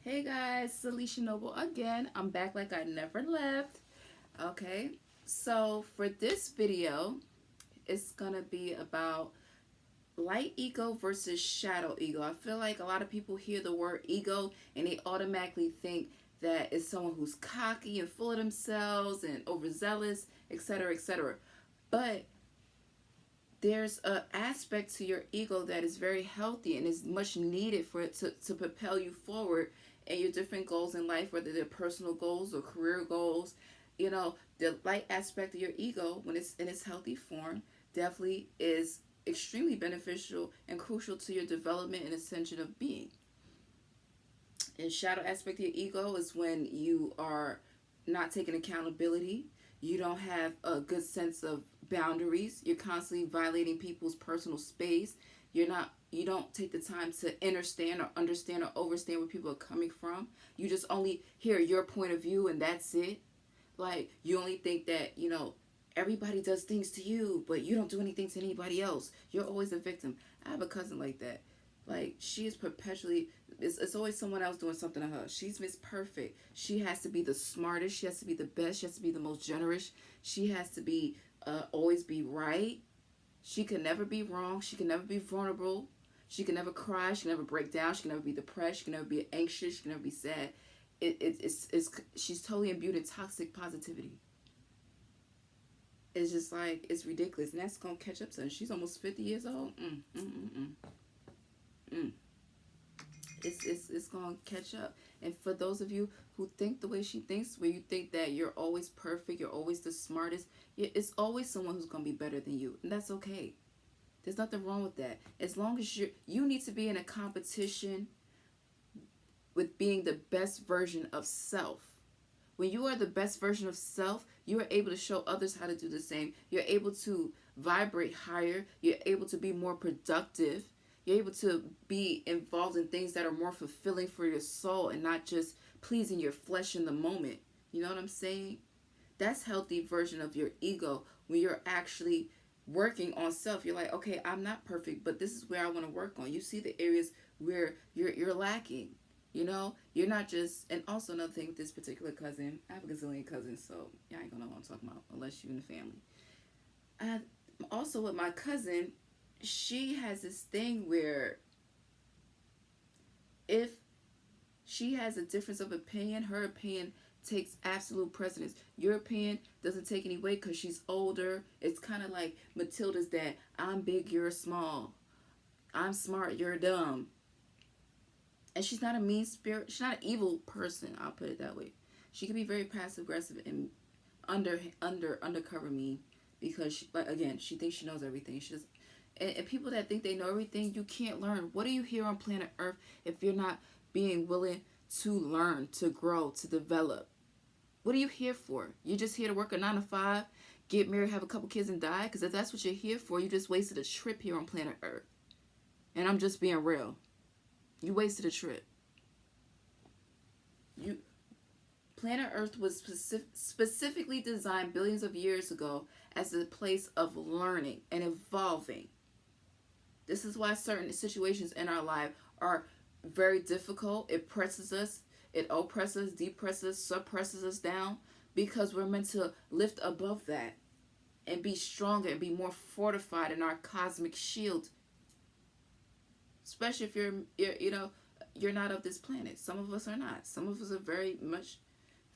Hey guys, it's Alicia Noble again. I'm back like I never left. Okay, so for this video, it's gonna be about light ego versus shadow ego. I feel like a lot of people hear the word ego and they automatically think that it's someone who's cocky and full of themselves and overzealous, etc., etc. But there's an aspect to your ego that is very healthy and is much needed for it to propel you forward and your different goals in life, whether they're personal goals or career goals. You know, the light aspect of your ego, when it's in its healthy form, definitely is extremely beneficial and crucial to your development and ascension of being. And shadow aspect of your ego is when you are not taking accountability. You don't have a good sense of boundaries. You're constantly violating people's personal space. You don't take the time to understand or overstand where people are coming from. You just only hear your point of view and that's it. Like, you only think that, everybody does things to you, but you don't do anything to anybody else. You're always a victim. I have a cousin like that. Like, she is perpetually, it's always someone else doing something to her. She's Miss Perfect. She has to be the smartest. She has to be the best. She has to be the most generous. She has to be, always be right. She can never be wrong. She can never be vulnerable. She can never cry. She can never break down. She can never be depressed. She can never be anxious. She can never be sad. She's totally imbued in toxic positivity. It's just like, it's ridiculous. And that's going to catch up to her. She's almost 50 years old. It's going to catch up. And for those of you who think the way she thinks, where you think that you're always perfect, you're always the smartest, it's always someone who's going to be better than you. And that's okay. There's nothing wrong with that. As long as you need to be in a competition with being the best version of self. When you are the best version of self, you are able to show others how to do the same. You're able to vibrate higher. You're able to be more productive. You're able to be involved in things that are more fulfilling for your soul and not just pleasing your flesh in the moment. You know what I'm saying? That's healthy version of your ego when you're actually working on self. You're like, okay, I'm not perfect, but this is where I want to work on. You see the areas where you're lacking. You're not just, and also another thing with this particular cousin, I have a gazillion cousins, so y'all ain't gonna know what I'm talking about unless you're in the family. And also with my cousin, she has this thing where if she has a difference of opinion, her opinion takes absolute precedence. Your opinion doesn't take any weight because she's older. It's kind of like Matilda's dad. I'm big, you're small. I'm smart, you're dumb. And she's not a mean spirit. She's not an evil person. I'll put it that way. She can be very passive aggressive and undercover mean because again, she thinks she knows everything. She just, and people that think they know everything, you can't learn. What are you here on planet Earth if you're not being willing to learn, to grow, to develop? What are you here for? You're just here to work a 9 to 5, get married, have a couple kids, and die? Because if that's what you're here for, you just wasted a trip here on planet Earth. And I'm just being real. You wasted a trip. Planet Earth was specifically designed billions of years ago as a place of learning and evolving. This is why certain situations in our life are very difficult. It presses us, it oppresses, depresses, suppresses us down because we're meant to lift above that and be stronger and be more fortified in our cosmic shield. Especially if you're not of this planet. Some of us are not. Some of us are very much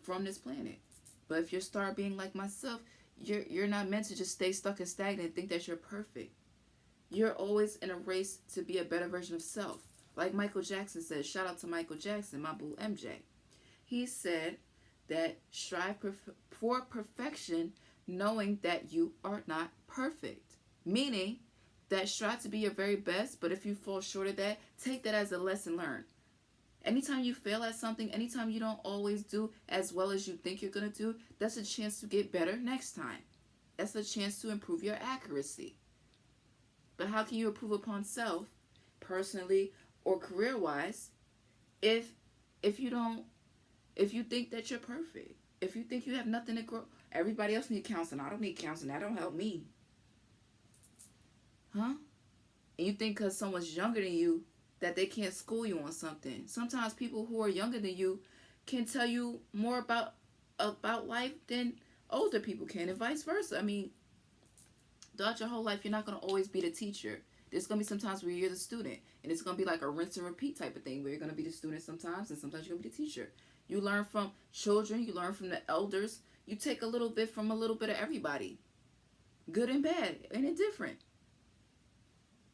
from this planet. But if you start being like myself, you're not meant to just stay stuck and stagnant and think that you're perfect. You're always in a race to be a better version of self. Like Michael Jackson said, shout out to Michael Jackson, my boo MJ. He said that strive for perfection knowing that you are not perfect. Meaning that strive to be your very best, but if you fall short of that, take that as a lesson learned. Anytime you fail at something, anytime you don't always do as well as you think you're going to do, that's a chance to get better next time. That's a chance to improve your accuracy. But how can you improve upon self, personally or career-wise, if you think that you're perfect? If you think you have nothing to grow, everybody else needs counseling. I don't need counseling. That don't help me. Huh? And you think because someone's younger than you that they can't school you on something. Sometimes people who are younger than you can tell you more about life than older people can, and vice versa. I mean, throughout your whole life, you're not going to always be the teacher. There's going to be some times where you're the student, and it's going to be like a rinse and repeat type of thing, where you're going to be the student sometimes, and sometimes you're going to be the teacher. You learn from children, you learn from the elders, you take a little bit from a little bit of everybody, good and bad and indifferent.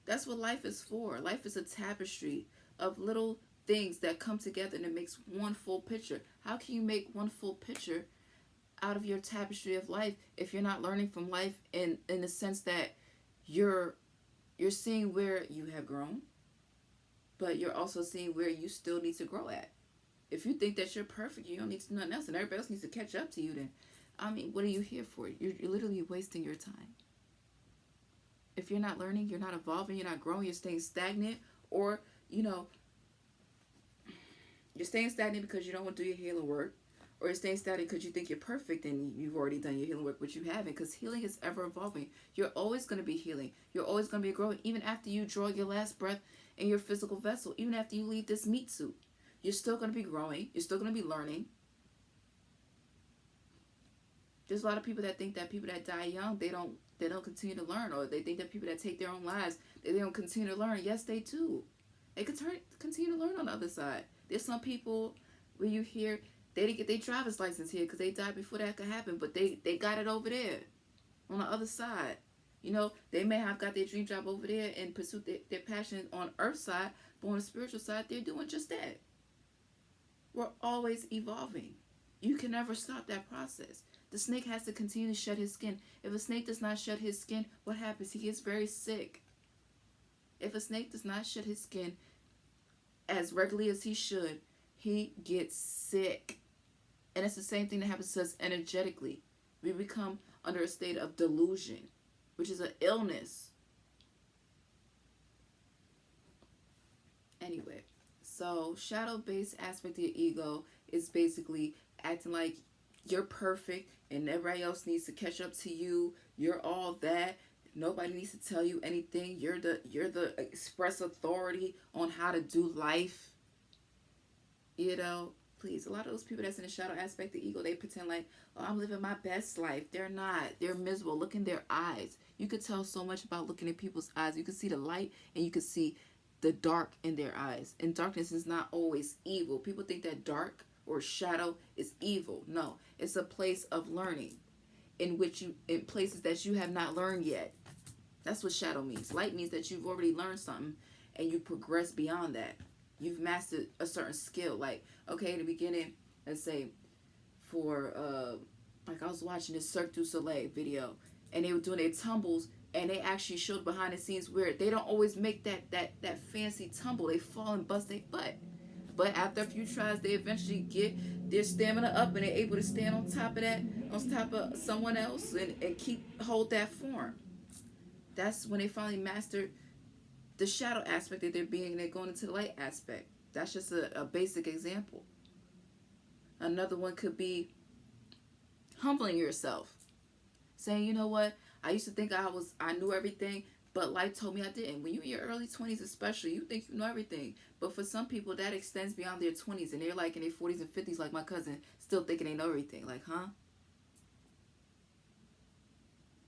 That's what life is for. Life is a tapestry of little things that come together and it makes one full picture. How can you make one full picture out of your tapestry of life if you're not learning from life in the sense that you're seeing where you have grown, but you're also seeing where you still need to grow at. If you think that you're perfect, you don't need to do nothing else, and everybody else needs to catch up to you, then, I mean, what are you here for? You're literally wasting your time. If you're not learning, you're not evolving, you're not growing, you're staying stagnant, or, you're staying stagnant because you don't want to do your healing work, or you're staying stagnant because you think you're perfect and you've already done your healing work, but you haven't, because healing is ever evolving. You're always going to be healing. You're always going to be growing, even after you draw your last breath in your physical vessel, even after you leave this meat suit. You're still going to be growing. You're still going to be learning. There's a lot of people that think that people that die young, they don't continue to learn, or they think that people that take their own lives, they don't continue to learn. Yes, they do. They continue to learn on the other side. There's some people where you hear they didn't get their driver's license here because they died before that could happen, but they got it over there on the other side. They may have got their dream job over there and pursued their passion on earth side, but on the spiritual side, they're doing just that. We're always evolving. You can never stop that process. The snake has to continue to shed his skin. If a snake does not shed his skin, what happens? He gets very sick. If a snake does not shed his skin as regularly as he should, he gets sick. And it's the same thing that happens to us energetically. We become under a state of delusion, which is an illness. Anyway, so shadow-based aspect of your ego is basically acting like you're perfect and everybody else needs to catch up to you. You're all that. Nobody needs to tell you anything. You're the express authority on how to do life. Please, a lot of those people that's in the shadow aspect of the ego, they pretend like, oh, I'm living my best life. They're not. They're miserable. Look in their eyes. You could tell so much about looking at people's eyes. You can see the light and you can see the dark in their eyes. And darkness is not always evil. People think that dark or shadow is evil. No, it's a place of learning in places that you have not learned yet. That's what shadow means. Light means that you've already learned something and you progress beyond that. You've mastered a certain skill. Like, okay, in the beginning, let's say for like I was watching this Cirque du Soleil video and they were doing their tumbles, and they actually showed behind the scenes where they don't always make that fancy tumble. They fall and bust their butt. But after a few tries, they eventually get their stamina up and they're able to stand on top of someone else and hold that form. That's when they finally mastered the shadow aspect that they're being, and they're going into the light aspect. That's just a basic example. Another one could be humbling yourself. Saying, you know what, I used to think I knew everything, but life told me I didn't. When you're in your early 20s especially, you think you know everything. But for some people, that extends beyond their 20s, and they're like in their 40s and 50s, like my cousin, still thinking they know everything. Like, huh?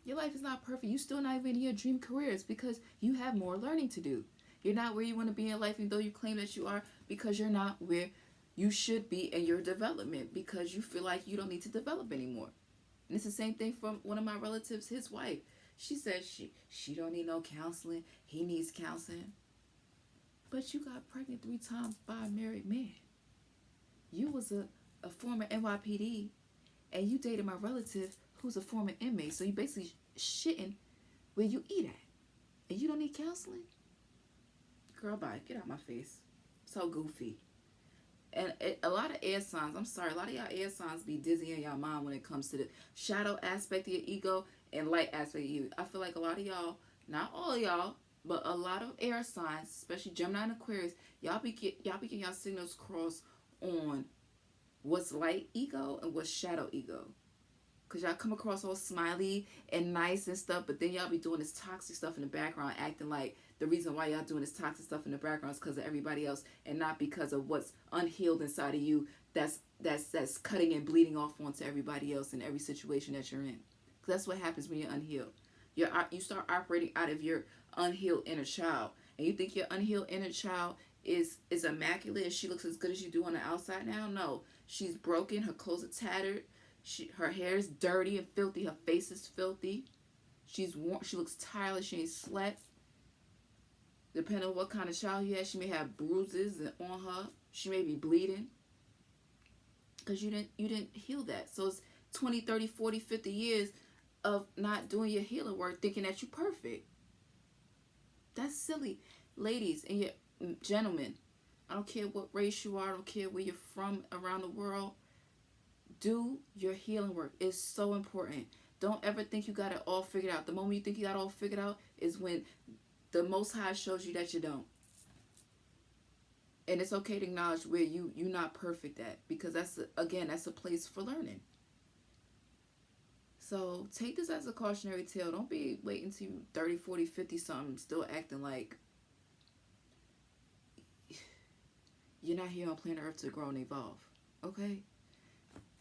Your life is not perfect. You're still not even in your dream careers because you have more learning to do. You're not where you want to be in life, even though you claim that you are, because you're not where you should be in your development because you feel like you don't need to develop anymore. And it's the same thing from one of my relatives, his wife. She said she don't need no counseling. He needs counseling. But you got pregnant 3 times by a married man. You was a former NYPD, and you dated my relative who's a former inmate. So you basically shitting where you eat at. And you don't need counseling? Girl, bye. Get out my face. So goofy. And a lot of air signs, I'm sorry, a lot of y'all air signs be dizzy in y'all mind when it comes to the shadow aspect of your ego and light aspect of you. I feel like a lot of y'all, not all of y'all, but a lot of air signs, especially Gemini and Aquarius, y'all be getting y'all signals crossed on what's light ego and what's shadow ego. Because y'all come across all smiley and nice and stuff, but then y'all be doing this toxic stuff in the background, acting like the reason why y'all doing this toxic stuff in the background is because of everybody else and not because of what's unhealed inside of you that's cutting and bleeding off onto everybody else in every situation that you're in. Because that's what happens when you're unhealed. You start operating out of your unhealed inner child. And you think your unhealed inner child is immaculate and she looks as good as you do on the outside now? No. She's broken. Her clothes are tattered. Her hair is dirty and filthy. Her face is filthy. She's warm. She looks tired. She ain't slept. Depending on what kind of child you had, she may have bruises on her. She may be bleeding. Because you didn't heal that. So it's 20, 30, 40, 50 years of not doing your healing work, thinking that you're perfect. That's silly. Ladies and gentlemen, I don't care what race you are. I don't care where you're from around the world. Do your healing work. It's so important. Don't ever think you got it all figured out. The moment you think you got it all figured out is when the Most High shows you that you don't. And it's okay to acknowledge where you're not perfect at. Because that's a place for learning. So take this as a cautionary tale. Don't be waiting till you 30, 40, 50 something still acting like you're not here on planet Earth to grow and evolve. Okay?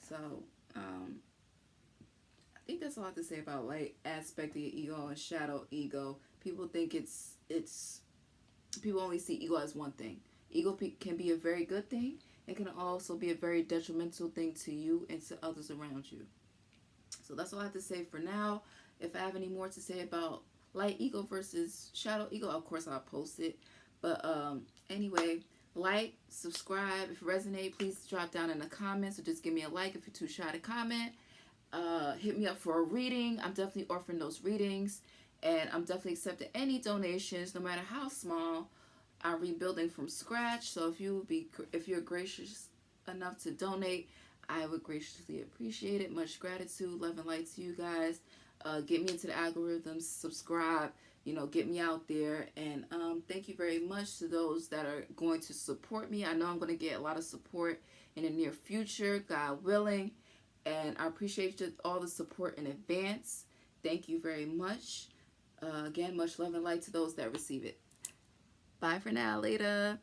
So, I think that's all I have to say about light aspect of your ego and shadow ego. People think people only see ego as one thing. Ego can be a very good thing. It can also be a very detrimental thing to you and to others around you. So that's all I have to say for now. If I have any more to say about light ego versus shadow ego, of course I'll post it. But anyway, like, subscribe. If it resonates, please drop down in the comments or just give me a like if you're too shy to comment. Hit me up for a reading. I'm definitely offering those readings. And I'm definitely accepting any donations, no matter how small. I'm rebuilding from scratch. So if you're gracious enough to donate, I would graciously appreciate it. Much gratitude, love and light to you guys. Get me into the algorithms, subscribe, get me out there. And thank you very much to those that are going to support me. I know I'm going to get a lot of support in the near future, God willing. And I appreciate all the support in advance. Thank you very much. Again, much love and light to those that receive it. Bye for now. Later.